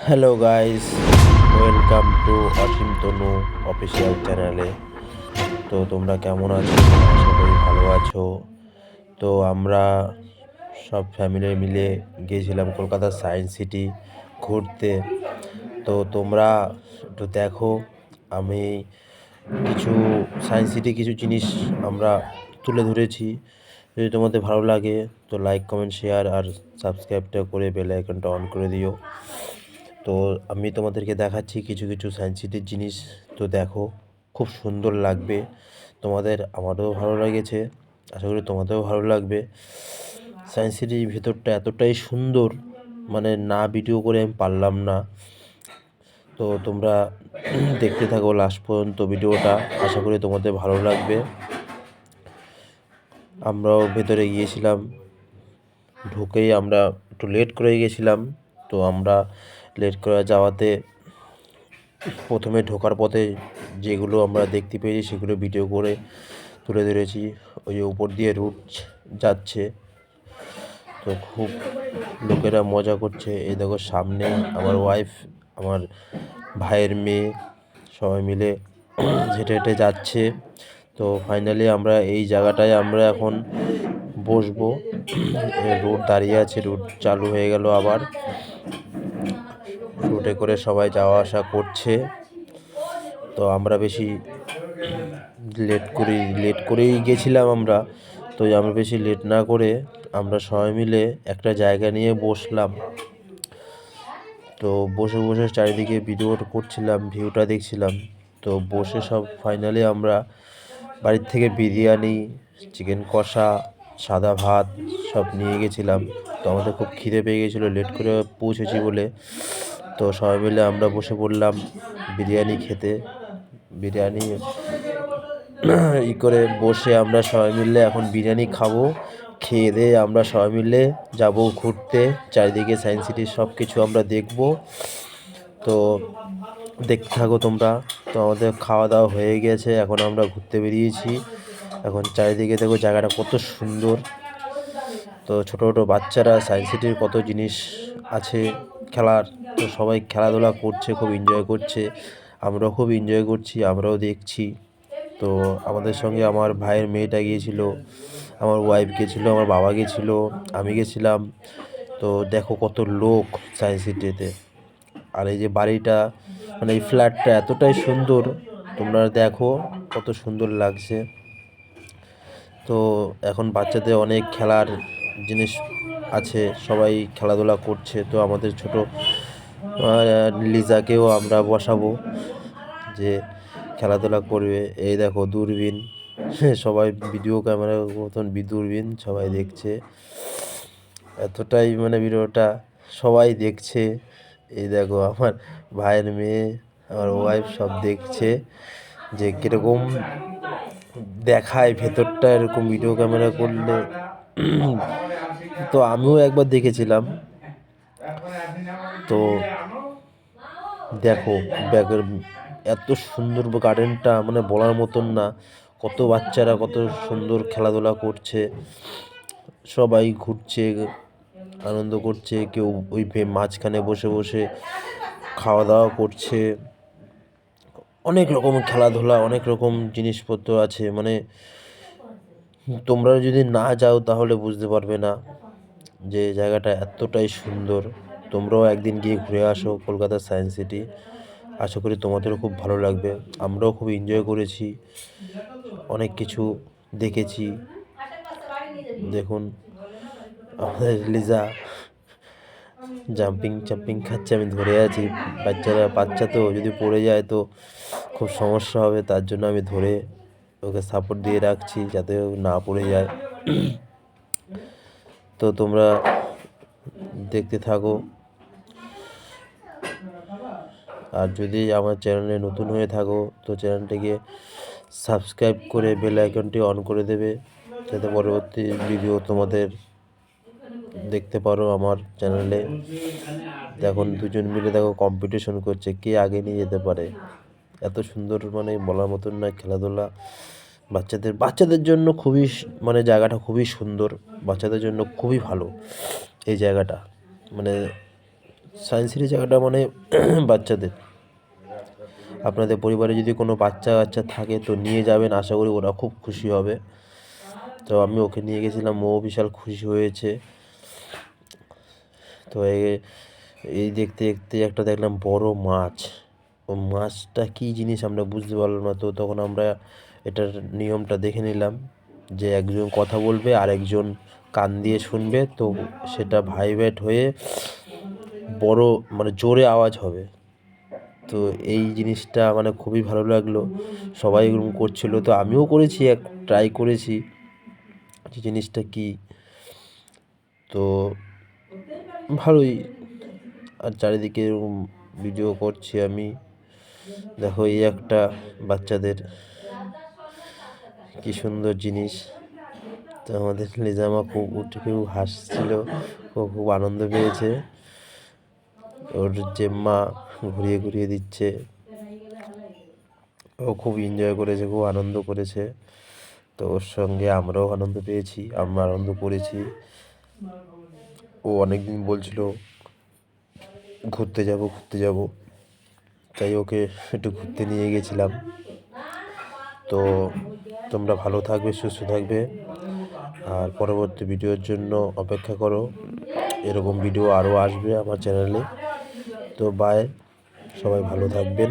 Hello guys, welcome to Asim Tanu official চ্যানেলে। তো তোমরা কেমন আছো? আশা করি ভালো আছো। তো আমরা সব ফ্যামিলি মিলে গিয়েছিলাম কলকাতার সায়েন্স সিটি ঘুরতে। তো তোমরা একটু দেখো, আমি কিছু সায়েন্স সিটি কিছু জিনিস আমরা তুলে ধরেছি। যদি তোমাদের ভালো লাগে তো লাইক কমেন্ট শেয়ার আর সাবস্ক্রাইবটা করে বেল আইকনটা অন করে দিও। তো আমি তোমাদেরকে দেখাচ্ছি কিছু কিছু সায়েন্স সিটির জিনিস। তো দেখো, খুব সুন্দর লাগবে তোমাদের, আমারও ভালো লেগেছে, আশা করি তোমাদেরও ভালো লাগবে। সায়েন্স সিটির ভেতরটা এতটাই সুন্দর, মানে না ভিডিও করে আমি পারলাম না। তো তোমরা দেখতে থাকো লাস্ট পর্যন্ত ভিডিওটা, আশা করি তোমাদের ভালো লাগবে। আমরাও ভেতরে গিয়েছিলাম, ঢুকেই আমরা একটু লেট করে গেছিলাম। তো আমরা লেট করে যাওয়াতে প্রথমে ঢোকার পথে যেগুলো আমরা দেখতে পেয়েছি সেগুলো ভিডিও করে তুলে ধরেছি। ওই যে উপর দিয়ে রুট যাচ্ছে, তো খুব লোকেরা মজা করছে। এই দেখো সামনে আমার ওয়াইফ, আমার ভাইয়ের মেয়ে সবাই মিলে হেঁটে হেঁটে যাচ্ছে। তো ফাইনালি আমরা এই জায়গাটায় আমরা এখন বসবো। রুট দাঁড়িয়ে আছে, রুট চালু হয়ে গেল আবার। রুটে করে সবাই যাওয়া আসা করছে। তো আমরা বেশি লেট করেই গেছিলাম আমরা। তো আমরা বেশি লেট না করে আমরা সবাই মিলে একটা জায়গা নিয়ে বসলাম। তো বসে বসে চারিদিকে ভিডিও করছিলাম, ভিউটা দেখছিলাম। তো বসে সব ফাইনালি আমরা বাড়ির থেকে বিরিয়ানি, চিকেন কষা, সাদা ভাত সব নিয়ে গেছিলাম। তো আমাদের খুব খিদে পেয়ে গেছিলো লেট করে পৌঁছেছি বলে। তো সবাই মিলে আমরা বসে পড়লাম বিরিয়ানি খেতে। বিরিয়ানি করে বসে আমরা সবাই মিলে এখন বিরিয়ানি খাবো। খেয়ে দিয়ে আমরা সবাই মিলে যাব ঘুরতে, চারিদিকে সায়েন্স সিটির সব কিছু আমরা দেখব। তো দেখতে থাকো তোমরা। তো আমাদের খাওয়া দাওয়া হয়ে গেছে, এখন আমরা ঘুরতে বেরিয়েছি। এখন চারিদিকে দেখো জায়গাটা কত সুন্দর। তো ছোটো ছোটো বাচ্চারা সায়েন্স সিটির কত জিনিস আছে খেলার, তো সবাই খেলাধুলা করছে, খুব এনজয় করছে। আমরাও খুব এনজয় করছি, আমরাও দেখছি। তো আমাদের সঙ্গে আমার ভাইয়ের মেয়েটা গিয়েছিল, আমার ওয়াইফ গেছিলো, আমার বাবা গেছিলো, আমি গেছিলাম। তো দেখো কত লোক সায়েন্স সিটিতে। আর এই যে বাড়িটা, মানে এই ফ্ল্যাটটা এতটাই সুন্দর, তোমরা দেখো কত সুন্দর লাগছে। তো এখন বাচ্চাদের অনেক খেলার জিনিস আছে, সবাই খেলাধুলা করছে। তো আমাদের ছোটো লিজাকেও আমরা বসাবো যে খেলাধুলা করবে। এই দেখো দূরবীন, সবাই ভিডিও ক্যামেরার মতন দূরবীন সবাই দেখছে। এতটাই মানে ভিডিওটা সবাই দেখছে। এই দেখো আমার ভাইয়ের মেয়ে, আমার ওয়াইফ সব দেখছে যে কীরকম দেখায় ভেতরটা এরকম ভিডিও ক্যামেরা করলে। তো আমিও একবার দেখেছিলাম। তো দেখো ব্যাগের এত সুন্দর গার্ডেনটা, মানে বলার মতন না। কত বাচ্চারা কত সুন্দর খেলাধুলা করছে, সবাই ঘুরছে, আনন্দ করছে। কেউ ওই মাঝখানে বসে বসে খাওয়া দাওয়া করছে। অনেক রকম খেলাধুলা, অনেক রকম জিনিসপত্র আছে। মানে তোমরা যদি না যাও তাহলে বুঝতে পারবে না যে জায়গাটা এতটাই সুন্দর। তোমরাও একদিন গিয়ে ঘুরে আসো কলকাতার সায়েন্স সিটি, আশা করি তোমাদেরও খুব ভালো লাগবে। আমরাও খুব এনজয় করেছি, অনেক কিছু দেখেছি। দেখুন আমাদের লিজা জাম্পিং খাচ্ছে, আমি ধরে আছি। বাচ্চা তো যদি পড়ে যায় তো খুব সমস্যা হবে, তার জন্য আমি ধরে ওকে সাপোর্ট দিয়ে রাখছি যাতে ও না পড়ে যায়। তো তোমরা দেখতে থাকো। আর যদি আমার চ্যানেলে নতুন হয়ে থাকো তো চ্যানেলটিকে সাবস্ক্রাইব করে বেল আইকনটি অন করে দেবে, যাতে পরবর্তী ভিডিও তোমাদের দেখতে পারো আমার চ্যানেলে। এখন দুজন মিলে দেখো কম্পিটিশন করছে কে আগে নিয়ে যেতে পারে। এত সুন্দর, মানে বলার মতন না খেলাধুলা। বাচ্চাদের জন্য খুবই মানে জায়গাটা খুবই সুন্দর, বাচ্চাদের জন্য খুবই ভালো এই জায়গাটা। মানে সায়েন্স সিটি জায়গাটা মানে বাচ্চাদের, আপনাদের পরিবারে যদি কোনো বাচ্চা কাচ্চা থাকে তো নিয়ে যাবেন, আশা করি ওরা খুব খুশি হবে। তো আমি ওকে নিয়ে গেছিলাম, ও বিশাল খুশি হয়েছে। তো এই দেখতে দেখতে একটা দেখলাম বড় মাছ। ও মাছটা কী জিনিস আমরা বুঝতে পারলাম না। তো তখন আমরা এটার নিয়মটা দেখে নিলাম যে একজন কথা বলবে আর একজন কান দিয়ে শুনবে, তো সেটা ভাইব্রেট হয়ে বড় মানে জোরে আওয়াজ হবে। তো এই জিনিসটা মানে খুবই ভালো লাগলো, সবাই এরকম করছিল, তো আমিও করেছি, ট্রাই করেছি যে জিনিসটা কী। তো ভালোই। আর চারিদিকে এরকম ভিডিও করছি আমি, দেখো এই একটা বাচ্চাদের কি সুন্দর জিনিস। তো আমাদের লিজামা খুব উঠে খুব হাসছিল, ও খুব আনন্দ পেয়েছে, ওর জেম্মা ঘুরিয়ে ঘুরিয়ে দিচ্ছে, ও খুব এনজয় করেছে, খুব আনন্দ করেছে। তো ওর সঙ্গে আমরাও আনন্দ পেয়েছি, আমরা আনন্দ করেছি। ও অনেক দিন বলছিল ঘুরতে যাব ঘুরতে যাব, তাই ওকে একটু ঘুরতে নিয়ে গেছিলাম। তো তোমরা ভালো থাকবে, সুস্থ থাকবে, আর পরবর্তী ভিডিওর জন্য অপেক্ষা করো, এরকম ভিডিও আরও আসবে আমার চ্যানেলে। তো বাই, সবাই ভালো থাকবেন।